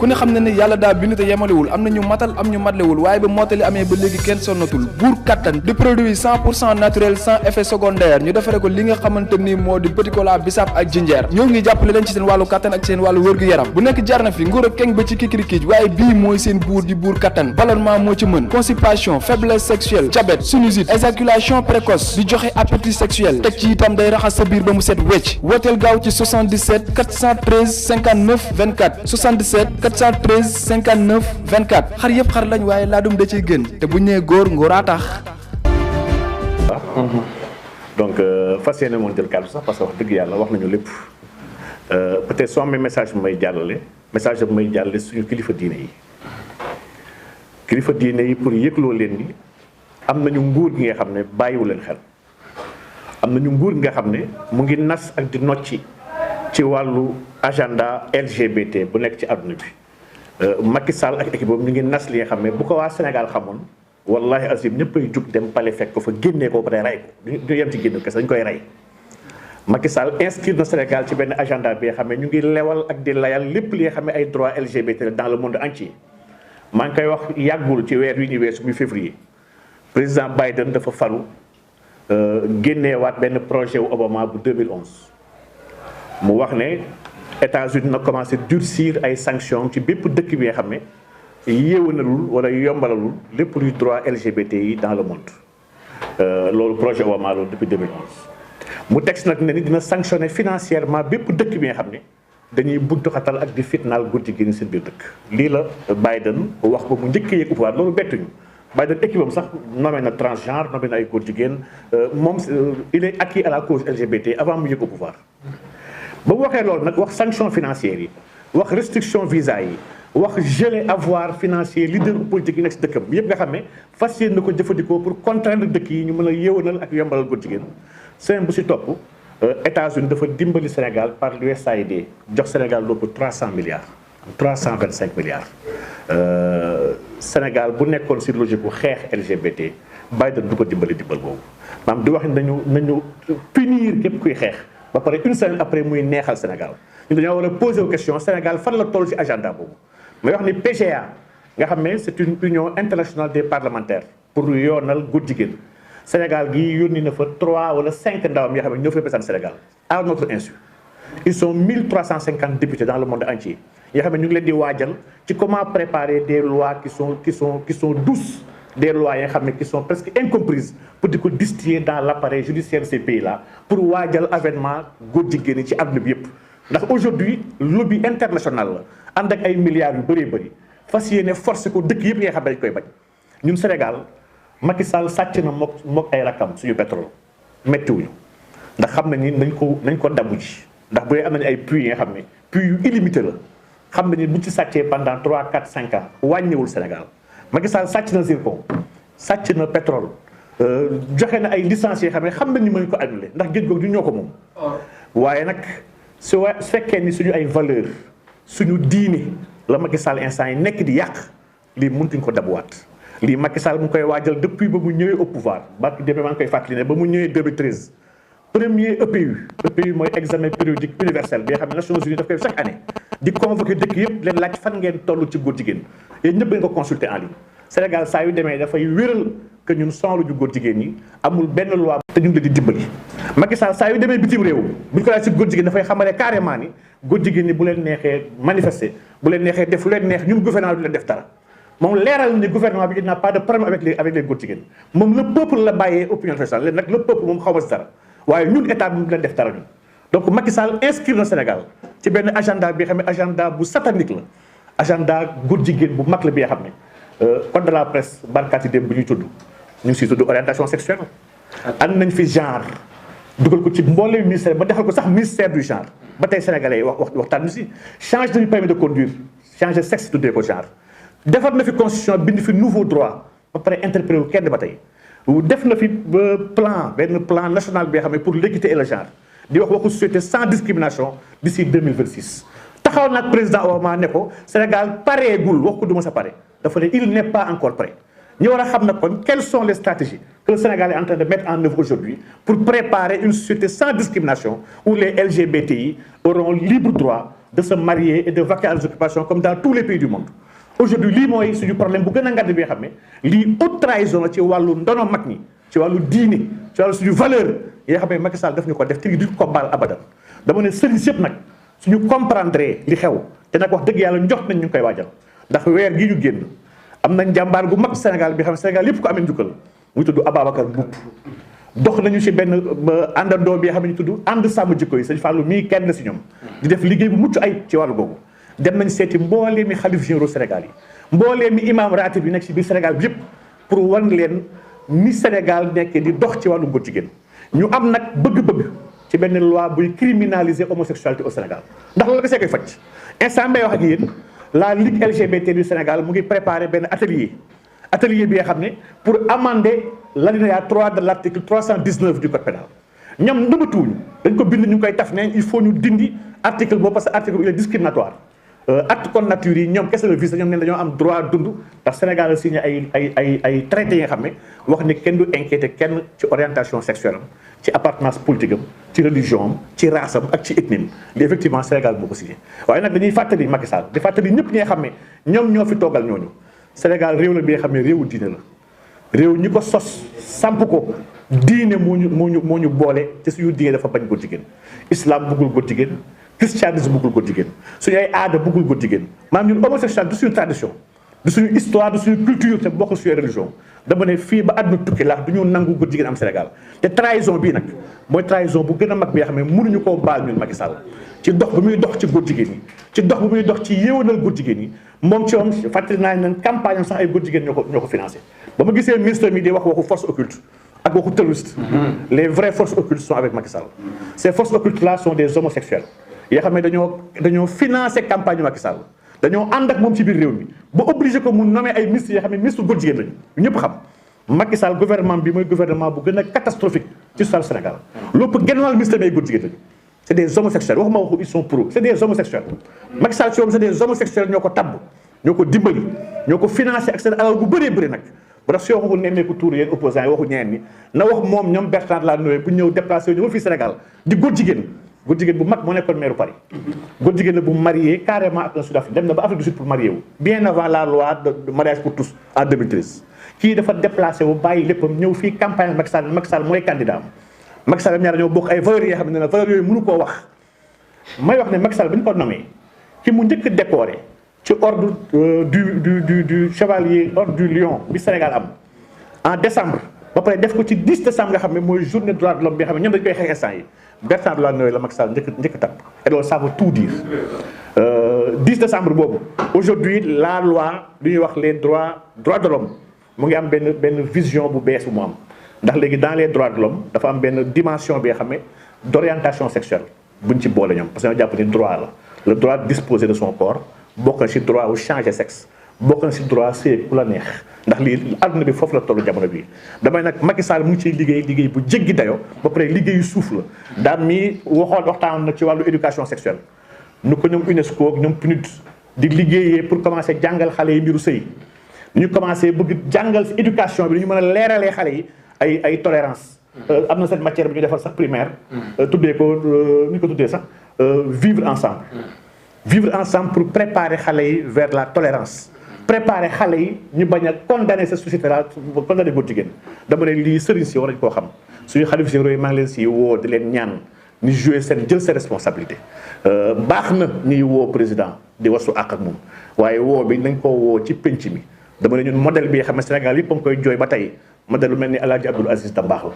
ku ne xam ne ne yàlla daa bind te yemalewul am na ñu matal am ñu matlewul waaye ba mottali amee ba léegi kenn sonnatul buur kattan di produit 100% naturel sans effet secondaire ñu defare ko li nga xamante ni moo di petit cola bisaab ak jinjeer ñoo ngi jàppale leen ci seen wàllu kattan ak seen wàllu wërgu-yaram bu nekk jar na fi nguur ak keng ba ci kikirikiij waaye bii mooy seen buur di buur kattan ballonnement moo ci mën constipation faiblesse sexuelle diabète sinusite éjaculation précoce di joxe appétit sexuel teg ci itam day raxas sa biir ba mu set wecc wooteel gaaw ci 77 413 59 24 77 413 59 24 xar yëpp xar lañ waaye laadum da ciy gën te bu ñu nee góor ngóoraa tax. donc fas yéene moon jël kàddu sax parce que wax dëgg yàlla wax nañu lépp peut-être soo amee message bu may jàllale suñu kilifa diine yi pour yëgloo leen ni am nañu nguur gi nga xam ne bàyyiwu leen xel am nañu nguur gi nga xam ne mu ngi nas ak di nocci ci wàllu agenda LGBT bu nekk ci àdduna bi Macky Sall ak équipe boobu ñu ngi nas li nga xam ne bu ko waa Sénégal xamoon wallahi azim ñëpp ay jug dem pale fekk ko fa génnee ko ba tey rey ko du yem ci génn kese dañ koy rey Macky Sall inscrire na Sénégal ci benn agenda bi nga xam ne ñu ngi lewal ak di layal lépp li nga xam ne ay droits LGBT dans le monde entier maa ngi koy wax yàggul ci weer wi ñu weesu muy février président Biden dafa falu génneewaat benn projet wu Obama bu 2011 mu wax ne États-Unis na commencé durcir ay sanctions ci bépp dëkk bi nga xam ne yéewanalul wala yombalalul lépp luy droit LGBT yi dans le monde loolu projet Obama loolu depuis 2011 mu teg si nag ne ni dina sanctionner financièrement bépp dëkk bi nga xam ne dañuy buntu xatal ak di fitnaal góor jigéen seen biir dëkk lii la Biden wax ba mu njëkkee yëg pouvoir loolu bettuñu Biden équipe am sax nommé na transgenre nommé na ay góor jigéen moom il est acquis à la cause LGBT avant mu yëg au pouvoir ba mu waxee loolu nag wax sanction financières yi wax restriction visa yi wax gelé avoir financier leader politique yi nekk si dëkkam yëpp nga xam ne fas yéene na ko jëfandikoo pour contraindre dëkk yi ñu mën a yéwanal ak yombalal góor jigéen semaine bu si topp États-Unis dafa dimbali Sénégal par l'USAID jox Sénégal lépp 300 milliards 325 milliards Sénégal bu nekkoon si logique bu xeex LGBT Biden du ko dimbal boobu maanaam di wax nañu punir képp kuy xeex ba pare une semaine après muy neexal Sénégal ñu dañoo war a poser question Sénégal fan la toll ci agenda boobu may wax ni PGA nga xam ne c'est une union internationale des parlementaires pour yoonal góor jigéen Sénégal gi yónni na fa 3 wala 5 ndawam yoo xam ne ñoo fa représenté Sénégal à notre insu ils sont 1350 députés dans le monde entier yoo xam ne ñu ngi leen di waajal ci comment préparer des lois qui sont douces des lois yi nga xam ne qui sont presque incomprises pour di ko distiller dans l'appareil judiciaire de ces pays là pour waajal avènement góor jigéen yi ci àdduna bi yëpp ndax aujourd'hui lobby international la ànd ak ay milliards yu bëree bëri fas yéene forcé ko dëkk yëpp yi nga xam ne dañ koy bañ ñun Sénégal Macky Sall sàcc na mook ay rakam suñu pétrole méttiwuñu ndax xam nañ ni nañ ko dabu ji ndax bu dee am nañu ay puits yi nga xam ne puits yu illimité la xam nañu bu ci sàccee pendant 3 4 5 ans wàññiwul Sénégal Macky Sall sàcc na zircon sàcc na pétrole joxe na ay licences yoo xam ne xam nañu mën ko annulé ndax géej googu du ñoo ko moom waaye nag su fekkee ni suñu ay valeur suñu diine la Macky Sall instant yi nekk di yàq lii mëntuñ ko dabuwaat lii Macky Sall mu ngi koy waajal depuis ba mu ñëwee au pouvoir ba demee maa ngi koy fàttali ne ba mu ñëwee 2013 premier EPU mooy examen périodique universel bi nga xam ne Nations Unies daf koy chaque année di convoquer dëkk yëpp leen laaj fan ngeen toll ci góor jigéen yéen ñëpp ngeen ko consulter en ligne Sénégal saa yu demee dafay wéral que ñun sonlu ju góor jigéen ñi amul benn loi te ñu ngi leen di dimbali Macky Sall saa yu demee bitim réew bu ñu ko laaj si góor jigéen dafay xamale carrément ni góor jigéen ñi bu leen neexee manifester bu leen neexee def lu leen neex ñun gouvernement du leen def dara moom leeral ni gouvernement bi il n'a pas de problème avec les góor jigéen moom le peuple la bàyyee opinion nationale leen nag le peuple moom xaw ma si dara waaye ñun état bi mu leen def dara ñun donc Macky Sall inscrire na Sénégal ci benn agenda bi xam ne agenda bu satanique la agenda góor jigéen bu mag la bi nga xam ne code de la presse barkaati dem bu ñuy tudd ñu ngi siy tudd orientation sexuelle ànd nañ fi genre dugal ko ci mbooleem ministère ba defal ko sax ministère du genre ba tey sénégalais yi waxtaan ñu si change nañu permis de conduire changer sexe tuddee ko genre defar na fi constitution bind fi nouveau droit ba pare interpellé wu kenn ba tey def na fi benn plan national bi nga xam ne pour l'équité et le genre di wax waxu société sans discrimination d'ici 2026 taxaw nag président Obama ne ko Sénégal pareegul wax ko du ma sa pare dafa ne il n'est pas encore prêt ñu war a xam na kon quelles sont les stratégies que le Sénégal est en train de mettre en œuvre aujourd'hui pour préparer une société sans discrimination où les LGBTI auront libre droit de se marier et de vaquer à leurs occupations comme dans tous les pays du monde. Aujourd'hui lii mooy suñu problème bu gën a ngand bi nga xam ne lii haute trahison la ci wàllu ndono mag ñi ci wàllu diine ci wàllu suñu valeur yi nga xam ne Macky Sall daf ñu ko def te di ko baal abadan. dama ne sëriñ yëpp nag suñu comprendre li xew te nag wax dëgg yàlla njort nañ ñu ngi koy waajal ndax weer gi ñu génn am nañ jàmbaar gu mag Sénégal bi xam ne Sénégal yëpp ko amee njukkal muy tudd Ababacar Mboup dox nañu ci benn àndandoo bi nga xam ne ñu tudd ànd sàmm jikko yi sëñ Fallou mii kenn si ñoom di def liggéey bu mucc ayib ci wàllu googu dem nañ seeti mboolee mi xalif généraux Sénégal yi mboolee mi imam ratib yi nekk ci biir Sénégal bi yëpp pour wan leen ni Sénégal nekkee di dox ci wàllu góor jigéen ñu am nag bëgg-bëgg ci benn loi buy criminaliser homosexualité au Sénégal ndax loolu kese koy faj instant may wax ak yéen la Ligue LGBT du Sénégal mu ngi préparé benn atelier bi nga xam ne pour amender l'alinéa 3 de l'article 319 du code pénal ñoom nëbatuwuñu dañ ko bind ñu koy taf ne il faut ñu dindi article boobu parce que article il est discriminatoire acte contre nature yi ñoom kese la vise ñoom ne dañoo am droit dund ndax Sénégal a signé ay traités yi nga xam ne wax ne kenn du inquiété kenn ci orientation sexuelle am ci appartenance politique am ci religion am ci race am ak ci ethnie am li effectivement Sénégal moo ko signé waaye nag dañuy fàttali Macky Sall di fàttali ñëpp ñi nga xam ne ñoom ñoo fi toogal ñooñu Sénégal réew la bi nga xam ne réewu diine la réew ñi ko sos samp ko diine moo ñu boole te suñu diine dafa bañ góor jigéen islam bëggul góor jigéen christianisme bëggul góor jigéen suñu ay aada bëggul góor jigéen maanaam ñun homosexuel du suñu tradition du suñu histoire du suñu culture te bokkul suñu religion dama ne fii ba àdduna tukki laax du ñu nangu góor jigéen am Sénégal te trahison bii nag mooy trahison bu gën a mag bi nga xam ne mënuñu koo baal ñun Macky Sall ci dox bu muy dox ci góor jigéen yi ci dox bu muy dox ci yéewanal góor jigéen yi moom ci moom fàttali naa ne campagne am sax ay góor jigéen ñoo ko financé ba ma gisee ministre mi di wax waxu force occulte ak waxu terroriste les vraies forces occultes sont avec Macky Sall ces forces occultes là sont des homosexuels yoo xam ne dañoo financé campagne Macky Sall dañoo ànd ak moom ci biir réew mi ba obligé ko mu nommé ay ministres yoo xam ne ministre góor jigéen lañu ñëpp xam Macky Sall gouvernement bi mooy gouvernement bu gën a catastrophique ci histoire Sénégal lépp gënal ministre bi ay góor jigéen lañu c'est des homosexuels waxuma waxu ils sont pro c'est des homosexuels Macky Sall ci moom c'est des homosexuels ñoo ko tabb ñoo ko dimbali ñoo ko financé ak seen alal bu bëree bëri nag ba tax si waxu nemmeeku tuur yéen opposants yi waxu ñeneen ñi na wax moom ñoom Bertrand Delanoë bu ñëw déplacé ñëw fii Sénégal di góor jigéen bu mag moo nekkoon maire Paris góor jigéen la bu marié carrément ak un Sud-Afrique dem na ba Afrique du Sud pour marier wu bien avant la loi de mariage pour tous en 2013 kii dafa déplacé wu bàyyi léppam ñëw fii campagne Macky Sall mooy candidat am Macky Sall ñaar ñoo bokk ay valeurs yoo xam ne ne valeurs yooyu mënu koo wax may wax ne Macky Sall bi ñu ko nommé ki mu njëkk décoré ci ordre du chevalier ordre du lion bi Sénégal am en décembre ba pare def ko ci 10 décembre nga xam ne mooy journée droit de l'homme bi nga xam ne ñoom dañu koy xeex instant yi Bertrand Delanoë la Macky Sall njëkk tàpp et loolu ça veut tout dire 10 décembre boobu aujourd'hui la loi lu ñuy wax les droits de l'homme mu ngi am benn vision bu bees bu mu am ndax léegi dans les droits de l'homme dafa am benn dimension bi nga xam ne d'orientation sexuelle buñ ci boole ñoom parce que ñoo jàpp ni droit la le droit de disposer de son corps bokk na ci droit wu changer sexe bokk na ci droit sëy ku la neex ndax lii àdduna bi foofu la tollu jamono bii damay nag Macky Sall mu ngi ciy liggéey bu jéggi dayo ba pare liggéeyu suuf la daan mi waxtaan na ci wàllu éducation sexuelle nu ko ñoom UNESCO ak ñoom PNUD di liggéeyee pour commencer jàngal xale yi mbiru sëy ñu commencer bëgg jàngal ci éducation bi ñu mën a leeralee xale yi ay tolérance am na cette matière bi ñu defal sax primaire tuddee ko ni ko tuddee sax vivre ensemble pour préparer xale yi vers la tolérance préparer xale yi ñu bañ a condamner cette société là condamner góor jigéen dama ne lii sëriñ si war nañu koo xam suñu xalif généraux yi maa ngi leen si woo di leen ñaan ni jouer jël seen responsabilité baax na ñuy woo président di wasu àq ak moom waaye woo bi nañ koo woo ci penc mi dama ne ñun modèle bi xam ne Sénégal yëpp a ngi koy jooy ba tey modèle lu mel ni El Hadj Abdoul Aziz Dabakh la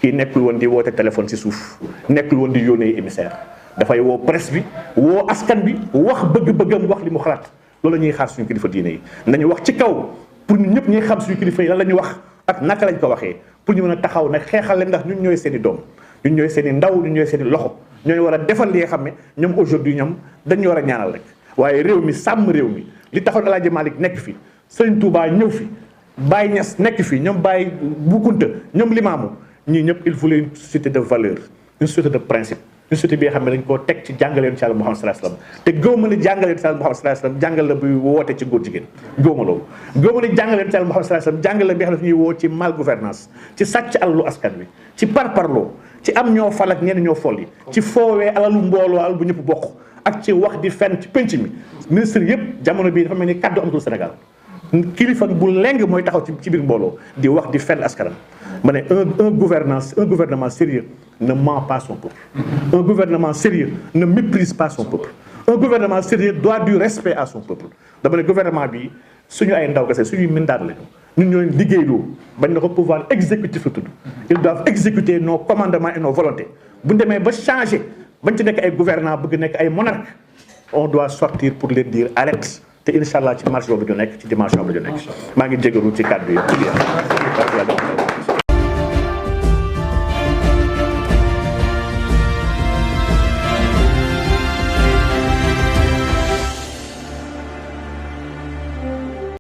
kii nekkul woon di woote téléphone si suuf nekkul woon di yónnee émissaire dafay woo presse bi woo askan bi wax bëgg-bëggam wax li mu xalaat loolu la ñuy xaar suñu kilifa diine yi nañu wax ci kaw pour ñun ñëpp ñuy xam suñu kilifa yi lan la ñuy wax ak naka lañ ko waxee pour ñu mën a taxaw nag xeexal leen ndax ñun ñooy seen i doom ñun ñooy seen i ndaw ñun ñooy seen i loxo ñooy war a defal li nga xam ne ñoom aujourd'hui ñoom dañu war a ñaanal rek waaye réew mi sàmm réew mi li taxoon El Hadj Malick nekk fi Sëriñ Touba ñëw fi Baye Niass nekk fi ñoom Baye Boukounta ñoom Limamou ñii ñëpp il voulait une société de valeur une société de principe une société bi nga xam ne dañ koo teg ci jàngaleen ci Yàlla Muhammad sallallahu alayhi wasallam te gëw ma ne jàngaleen ci Yàlla Muhammad sallallahu alayhi wasallam jàngal la buy woote ci góor jigéen gëw ma loolu gëw ma ne jàngaleen ci Yàlla Muhammad sallallahu alayhi wasallam jàngal la bi nga xam ne ñuy woo ci mal gouvernance ci sàcc alalu askan wi ci parparloo ci am ñoo fal ak ñenn ñoo fol yi ci foowee alalu mbooloo alal bu ñëpp bokk ak ci wax di fenn ci penc mi ministre yëpp jamono bii dafa mel ni kaddu amatul Sénégal kilifa bu leng mooy taxaw ci biir mbooloo di wax di fenn askanam ma ne un gouvernement sérieux ne ment pas son peuple un gouvernement sérieux ne méprise pas son peuple un gouvernement sérieux doit du respect à son peuple dama ne gouvernement bi suñu ay ndaw kese suñuy mindaat lañu ñun ñooy liggéeyloo bañ na ko pouvoir exécutif la tudd ils doivent exécuter nos commandements et nos volontés bu ñu demee ba changer bañ ci nekk ay gouvernants bëgg nekk ay monarques on doit sortir pour leur dire arrête te incha allah ci marche boobu ñu nekk ci dimension bi ñu nekk maa ngi jégalu ci kàddu yi.